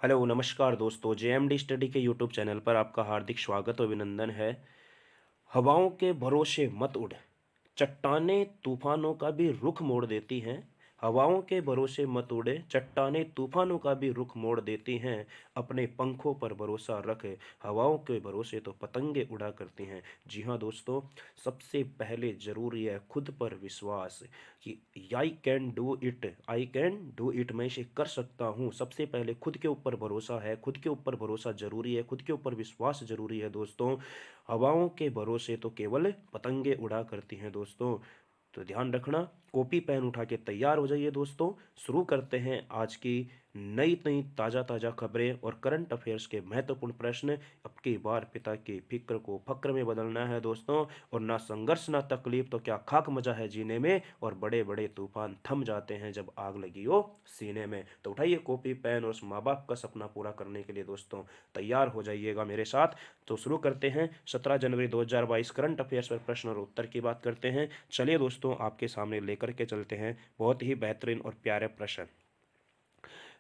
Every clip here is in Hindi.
हेलो नमस्कार दोस्तों, जेएमडी स्टडी के यूट्यूब चैनल पर आपका हार्दिक स्वागत और अभिनंदन है। हवाओं के भरोसे मत उड़, चट्टानें तूफानों का भी रुख मोड़ देती हैं। हवाओं के भरोसे मत उड़े, चट्टानें तूफानों का भी रुख मोड़ देती हैं। अपने पंखों पर भरोसा रख, हवाओं के भरोसे तो पतंगे उड़ा करती हैं। जी हाँ दोस्तों, सबसे पहले ज़रूरी है खुद पर विश्वास कि I can do it, I can do it, मैं इसे कर सकता हूँ। सबसे पहले खुद के ऊपर भरोसा है, खुद के ऊपर भरोसा ज़रूरी है, खुद के ऊपर विश्वास ज़रूरी है दोस्तों। हवाओं के भरोसे तो केवल पतंगे उड़ा करती हैं दोस्तों। तो ध्यान रखना, कॉपी पेन उठा के तैयार हो जाइए दोस्तों। शुरू करते हैं आज की नई नई ताज़ा ताज़ा खबरें और करंट अफेयर्स के महत्वपूर्ण प्रश्न। अब की बार पिता की फिक्र को फक्र में बदलना है दोस्तों। और ना संघर्ष ना तकलीफ तो क्या खाक मजा है जीने में, और बड़े बड़े तूफान थम जाते हैं जब आग लगी हो सीने में। तो उठाइए कॉपी पेन और उस माँ बाप का सपना पूरा करने के लिए दोस्तों तैयार हो जाइएगा मेरे साथ। तो शुरू करते हैं 17 जनवरी 2022 करंट अफेयर्स पर प्रश्न और उत्तर की बात करते हैं। चलिए दोस्तों, आपके सामने लेकर के चलते हैं बहुत ही बेहतरीन और प्यारे प्रश्न।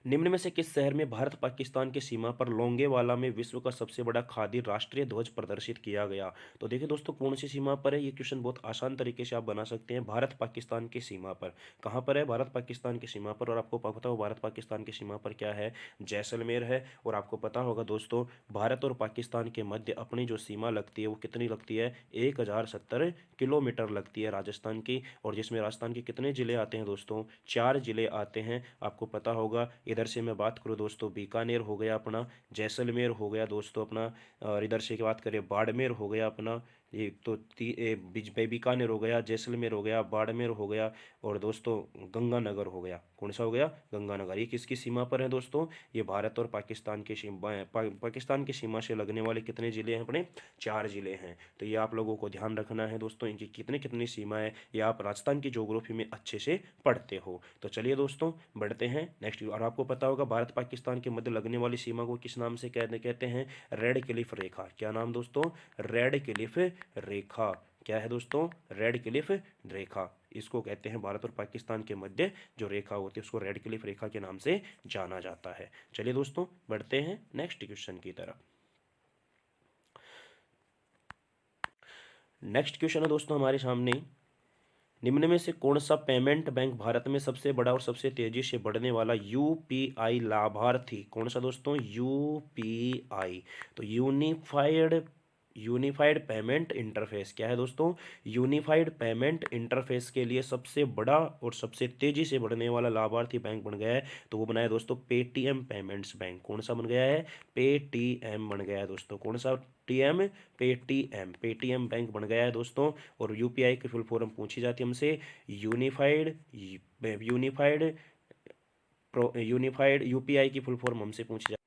निम्न में से किस शहर में भारत पाकिस्तान की सीमा पर लोंगेवाला में विश्व का सबसे बड़ा खादी राष्ट्रीय ध्वज प्रदर्शित किया गया? तो देखिए दोस्तों, कौन सी सीमा पर है? ये क्वेश्चन बहुत आसान तरीके से आप बना सकते हैं। भारत पाकिस्तान की सीमा पर। कहाँ पर है? भारत पाकिस्तान की सीमा पर। और आपको पता हो भारत पाकिस्तान की सीमा पर क्या है? जैसलमेर है। और आपको पता होगा दोस्तों, भारत और पाकिस्तान के मध्य अपनी जो सीमा लगती है वो कितनी लगती है? 1070 किलोमीटर लगती है राजस्थान की। और जिसमें राजस्थान के कितने ज़िले आते हैं दोस्तों? 4 ज़िले आते हैं। आपको पता होगा, इधर से मैं बात करूँ दोस्तों, बीकानेर हो गया अपना, जैसलमेर हो गया दोस्तों अपना, और इधर से की बात करें बाड़मेर हो गया अपना। ये तो बीकानेर हो गया, जैसलमेर हो गया, बाड़मेर हो गया, और दोस्तों गंगानगर हो गया। कौन सा हो गया? गंगानगर। ये किसकी सीमा पर है दोस्तों? ये भारत और पाकिस्तान की सीमा, पाकिस्तान की सीमा से लगने वाले कितने ज़िले हैं अपने? 4 ज़िले हैं। तो ये आप लोगों को ध्यान रखना है दोस्तों, इनकी कितनी कितनी सीमाएं, ये आप राजस्थान की ज्योग्राफी में अच्छे से पढ़ते हो। तो चलिए दोस्तों बढ़ते हैं नेक्स्ट। और आपको पता होगा भारत पाकिस्तान के मध्य लगने वाली सीमा को किस नाम से कहते हैं? रेड क्लिफ रेखा। क्या नाम दोस्तों? रेड क्लिफ रेखा। क्या है दोस्तों? रेड क्लिफ रेखा। इसको कहते हैं भारत और पाकिस्तान के मध्य जो रेखा होती है उसको रेड क्लिफ रेखा के नाम से जाना जाता है। चलिए दोस्तों बढ़ते हैं नेक्स्ट क्वेश्चन की तरफ। नेक्स्ट क्वेश्चन है दोस्तों हमारे सामने, निम्न में से कौन सा पेमेंट बैंक भारत में सबसे बड़ा और सबसे तेजी से बढ़ने वाला यूपीआई लाभार्थी? कौन सा दोस्तों? यूपीआई। तो यूनिफाइड पेमेंट इंटरफेस। क्या है दोस्तों? यूनिफाइड पेमेंट इंटरफेस के लिए सबसे बड़ा और सबसे तेजी से बढ़ने वाला लाभार्थी बैंक बन गया है। तो वो बनाया दोस्तों पेटीएम पेमेंट्स बैंक। कौन सा बन गया है? पेटीएम बन गया है दोस्तों। कौन सा? TM, Paytm. पेटीएम बैंक बन गया है दोस्तों। और यूपीआई की फुल फॉर्म पूछी जाती है हमसे, यूनिफाइड यूनिफाइड यूनिफाइड यूपीआई की फुल फॉर्म हमसे पूछी जाती है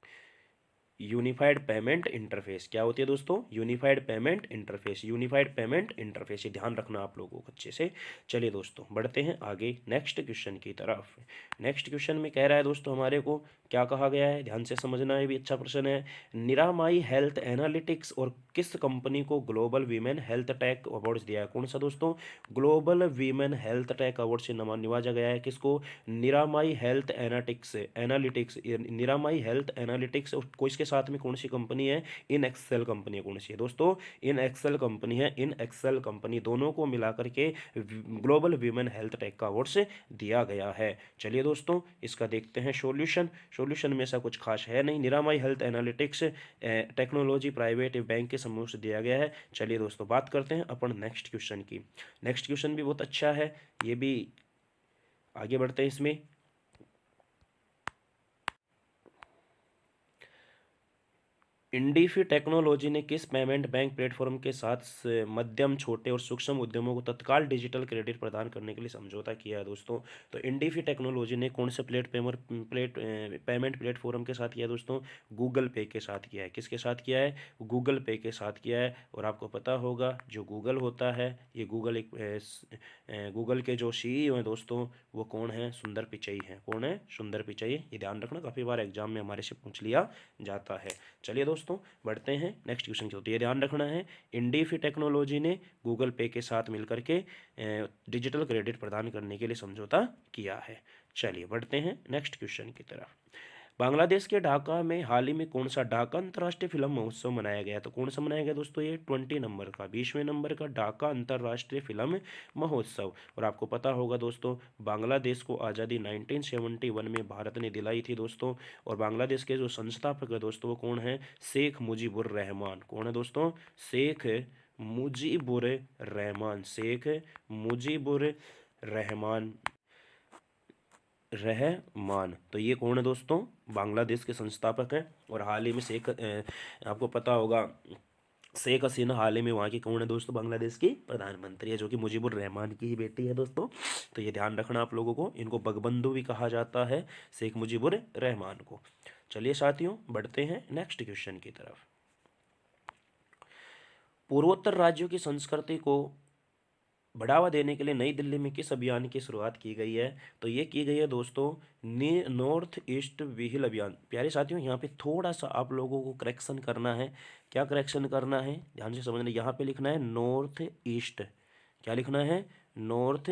यूनिफाइड पेमेंट इंटरफेस। क्या होती है दोस्तों? Unified payment interface. Unified payment interface, ये ध्यान रखना आप लोगों को अच्छे से। चलिए दोस्तों बढ़ते हैं आगे नेक्स्ट क्वेश्चन की तरफ। नेक्स्ट क्वेश्चन में कह रहा है दोस्तों हमारे को, क्या कहा गया है ध्यान से समझना, है भी अच्छा प्रश्न है। निरामाई हेल्थ एनालिटिक्स और किस कंपनी को global women health take awards दिया है? कौन सा दोस्तों? Global women health take award से नवाजा गया है। किसको? निरामाई हेल्थ एनालिटिक्स। निरामाई हेल्थ एनालिटिक्स को इसके साथ में कौन सी कंपनी है? इन एक्सेल कंपनी है। कौन सी है दोस्तों? इन एक्सेल कंपनी है। इन एक्सेल कंपनी, दोनों को मिलाकर के ग्लोबल वीमेन हेल्थ टेक का अवार्ड से दिया गया है। चलिए दोस्तों इसका देखते हैं सॉल्यूशन। सॉल्यूशन में ऐसा कुछ खास है नहीं। निरामय health analytics technology private bank के समूह से दिया गया है। चलिए दोस्तों बात करते हैं अपन नेक्स्ट क्वेश्चन की। नेक्स्ट क्वेश्चन भी बहुत अच्छा है, ये भी आगे बढ़ते हैं इसमें। इंडीफी टेक्नोलॉजी ने किस पेमेंट बैंक प्लेटफॉर्म के साथ मध्यम, छोटे और सूक्ष्म उद्यमों को तत्काल डिजिटल क्रेडिट प्रदान करने के लिए समझौता किया है दोस्तों? तो इंडीफी टेक्नोलॉजी ने कौन से पेमेंट प्लेटफॉर्म के साथ किया है दोस्तों? गूगल पे के साथ किया है। किसके साथ किया है? गूगल पे के साथ किया है। और आपको पता होगा जो गूगल होता है, ये गूगल के जो सीईओ हैं दोस्तों, वो कौन है? सुंदर पिचई हैं। कौन है? सुंदर पिचई। ये ध्यान रखना, काफ़ी बार एग्जाम में हमारे से पूछ लिया जाता है। चलिए दोस्तों बढ़ते हैं नेक्स्ट क्वेश्चन की। होती है ध्यान रखना है, इंडीफी टेक्नोलॉजी ने गूगल पे के साथ मिलकर के डिजिटल क्रेडिट प्रदान करने के लिए समझौता किया है। चलिए बढ़ते हैं नेक्स्ट क्वेश्चन की तरफ। बांग्लादेश के ढाका में हाल ही में कौन सा ढाका अंतर्राष्ट्रीय फिल्म महोत्सव मनाया गया? तो कौन सा मनाया गया दोस्तों? ये 20 नंबर का 20वें नंबर का ढाका अंतर्राष्ट्रीय फिल्म महोत्सव। और आपको पता होगा दोस्तों, बांग्लादेश को आज़ादी 1971 में भारत ने दिलाई थी दोस्तों। और बांग्लादेश के जो संस्थापक है दोस्तों वो कौन है? शेख मुजीबुर रहमान। कौन है दोस्तों? शेख मुजीबुर रहमान। शेख मुजीबुर रहमान रहमान। तो ये कौन है दोस्तों? बांग्लादेश के संस्थापक हैं। और हाल ही में आपको पता होगा शेख हसीना हाल ही में वहाँ की कौन है दोस्तों? बांग्लादेश की प्रधानमंत्री है, जो कि मुजीबुर रहमान की ही बेटी है दोस्तों। तो ये ध्यान रखना आप लोगों को। इनको बगबंधु भी कहा जाता है, शेख मुजीबुर रहमान को। चलिए साथियों, बढ़ते हैं नेक्स्ट क्वेश्चन की तरफ। पूर्वोत्तर राज्यों की संस्कृति को बढ़ावा देने के लिए नई दिल्ली में किस अभियान की शुरुआत की गई है? तो ये की गई है दोस्तों नॉर्थ ईस्ट व्हील अभियान। प्यारे साथियों, यहाँ पे थोड़ा सा आप लोगों को करेक्शन करना है। क्या करेक्शन करना है? ध्यान से समझना। यहाँ पे लिखना है नॉर्थ ईस्ट। क्या लिखना है? नॉर्थ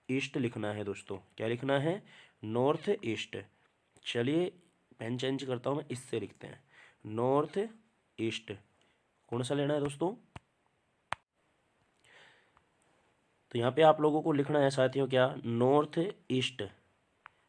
ईस्ट लिखना है दोस्तों। क्या लिखना है? North east. चलिए पेन चेंज करता हूँ मैं, इससे लिखते हैं नॉर्थ ईस्ट। कौन सा लेना है दोस्तों? तो यहाँ पे आप लोगों को लिखना है साथियों क्या? North east.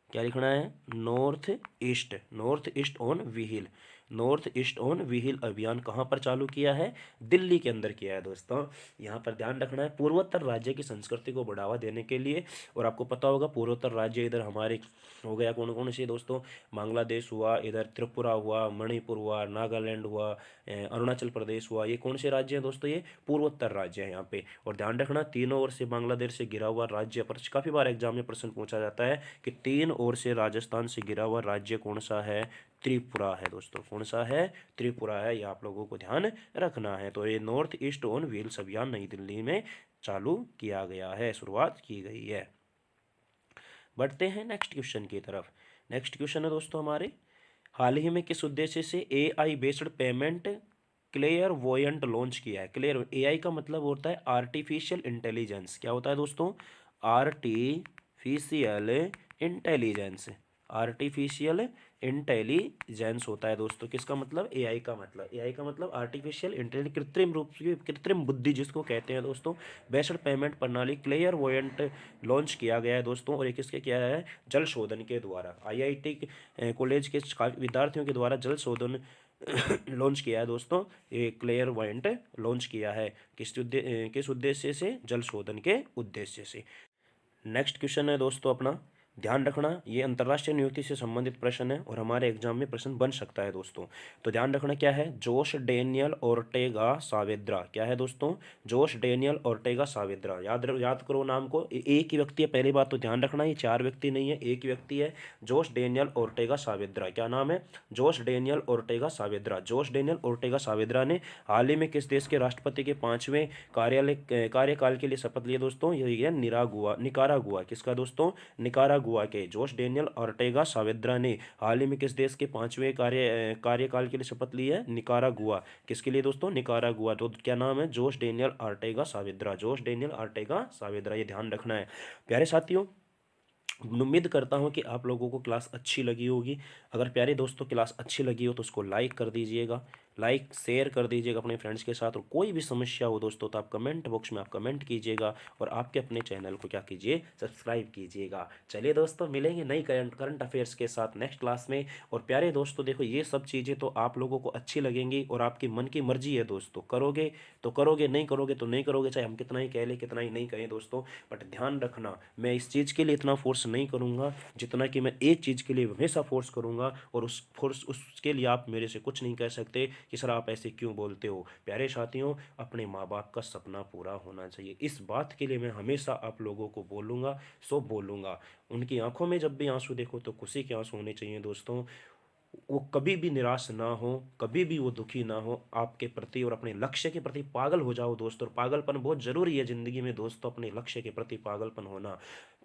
क्या लिखना है? North east. North east on wheel. North east on wheel अभियान कहाँ पर चालू किया है? दिल्ली के अंदर किया है दोस्तों। यहाँ पर ध्यान रखना है, पूर्वोत्तर राज्य की संस्कृति को बढ़ावा देने के लिए। और आपको पता होगा पूर्वोत्तर राज्य इधर हमारे हो गया कौन कौन से दोस्तों? बांग्लादेश हुआ, इधर त्रिपुरा हुआ, मणिपुर हुआ, नागालैंड हुआ, अरुणाचल प्रदेश हुआ। ये कौन से राज्य हैं दोस्तों? ये पूर्वोत्तर राज्य हैं यहाँ पे। और ध्यान रखना, तीनों ओर से बांग्लादेश से घिरा हुआ राज्य पर काफ़ी बार एग्जाम में प्रश्न पूछा जाता है कि तीन ओर से राजस्थान से घिरा हुआ राज्य कौन सा है? त्रिपुरा है दोस्तों। कौन सा है? त्रिपुरा है। ये आप लोगों को ध्यान रखना है। तो ये नॉर्थ ईस्ट ऑन व्हील्स अभियान नई दिल्ली में चालू किया गया है, शुरुआत की गई है। बढ़ते हैं नेक्स्ट क्वेश्चन की तरफ। नेक्स्ट क्वेश्चन है दोस्तों हमारे, हाल ही में किस उद्देश्य से AI बेस्ड पेमेंट क्लेयरवॉयंट लॉन्च किया है? क्लियर AI का मतलब होता है आर्टिफिशियल इंटेलिजेंस। क्या होता है दोस्तों? Artificial intelligence. आर्टिफिशियल इंटेलिजेंस होता है दोस्तों। किसका मतलब? AI का मतलब। AI का मतलब आर्टिफिशियल इंटेलिजेंस, कृत्रिम रूप से, कृत्रिम बुद्धि जिसको कहते हैं दोस्तों। बेस्ड पेमेंट प्रणाली क्लेयरवॉयंट लॉन्च किया गया है दोस्तों। और ये किसके किया है? जल शोधन के द्वारा। IIT कॉलेज के विद्यार्थियों के द्वारा जल शोधन लॉन्च किया है दोस्तों। ये क्लेयरवॉयंट लॉन्च किया है किस उद्देश्य से? जल शोधन के उद्देश्य से। नेक्स्ट क्वेश्चन है दोस्तों अपना, ध्यान रखना, ये अंतर्राष्ट्रीय नियुक्ति से संबंधित प्रश्न है और हमारे एग्जाम में प्रश्न बन सकता है दोस्तों। तो ध्यान रखना क्या है? जोश डेनियल ओर्टेगा सावेद्रा। क्या है दोस्तों? जोश डेनियल ओर्टेगा सावेद्रा। याद करो नाम को। एक ही व्यक्ति है, पहली बात तो ध्यान रखना, ये 4 व्यक्ति नहीं है, एक ही व्यक्ति है। जोश डेनियल ओर्टेगा सावेद्रा। क्या नाम है? जोश डेनियल ओर्टेगा सावेद्रा। जोश डेनियल ओर्टेगा सावेद्रा ने हाल ही में किस देश के राष्ट्रपति के 5वें कार्यकाल के लिए शपथ लिए दोस्तों? यही है निकारागुआ। किसका दोस्तों? निकारागुआ के जोश डेनियल ओर्टेगा सावेद्रा ने हाल ही में किस देश के 5वें कार्यकाल के लिए शपथ ली है? निकारागुआ। किसके लिए दोस्तों? निकारागुआ। तो क्या नाम है? जोश डेनियल ओर्टेगा सावेद्रा। जोश डेनियल ओर्टेगा सावेद्रा, ये ध्यान रखना है प्यारे साथियों। उम्मीद करता हूँ कि आप लोगों को क्लास अच्छी लगी होगी। अगर प्यारे दोस्तों क्लास अच्छी लगी हो तो उसको लाइक कर दीजिएगा, लाइक शेयर कर दीजिएगा अपने फ्रेंड्स के साथ। और कोई भी समस्या हो दोस्तों तो आप कमेंट बॉक्स में आप कमेंट कीजिएगा और आपके अपने चैनल को क्या कीजिए? सब्सक्राइब कीजिएगा। चलिए दोस्तों, मिलेंगे नई करंट अफेयर्स के साथ नेक्स्ट क्लास में। और प्यारे दोस्तों देखो, ये सब चीज़ें तो आप लोगों को अच्छी लगेंगी और आपकी मन की मर्जी है दोस्तों। करोगे तो करोगे, नहीं करोगे तो नहीं करोगे, चाहे हम कितना ही कह लें कितना ही नहीं कहें दोस्तों। बट ध्यान रखना, मैं इस चीज़ के लिए इतना फोर्स नहीं करूँगा जितना कि मैं एक चीज़ के लिए हमेशा फोर्स करूँगा। और उसके लिए आप मेरे से कुछ नहीं कह सकते कि सर आप ऐसे क्यों बोलते हो। प्यारे साथियों, अपने माँ बाप का सपना पूरा होना चाहिए, इस बात के लिए मैं हमेशा आप लोगों को बोलूँगा, सो बोलूँगा। उनकी आंखों में जब भी आंसू देखो तो खुशी के आंसू होने चाहिए दोस्तों। वो कभी भी निराश ना हो, कभी भी वो दुखी ना हो आपके प्रति और अपने लक्ष्य के प्रति पागल हो जाओ दोस्तों। और पागलपन बहुत ज़रूरी है ज़िंदगी में दोस्तों, अपने लक्ष्य के प्रति पागलपन होना।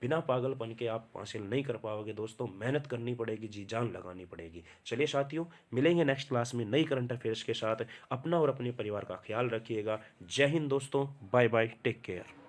बिना पागलपन के आप हासिल नहीं कर पाओगे दोस्तों। मेहनत करनी पड़ेगी, जी जान लगानी पड़ेगी। चलिए साथियों, मिलेंगे नेक्स्ट क्लास में नई करंट अफेयर्स के साथ। अपना और अपने परिवार का ख्याल रखिएगा। जय हिंद दोस्तों, बाय बाय, टेक केयर।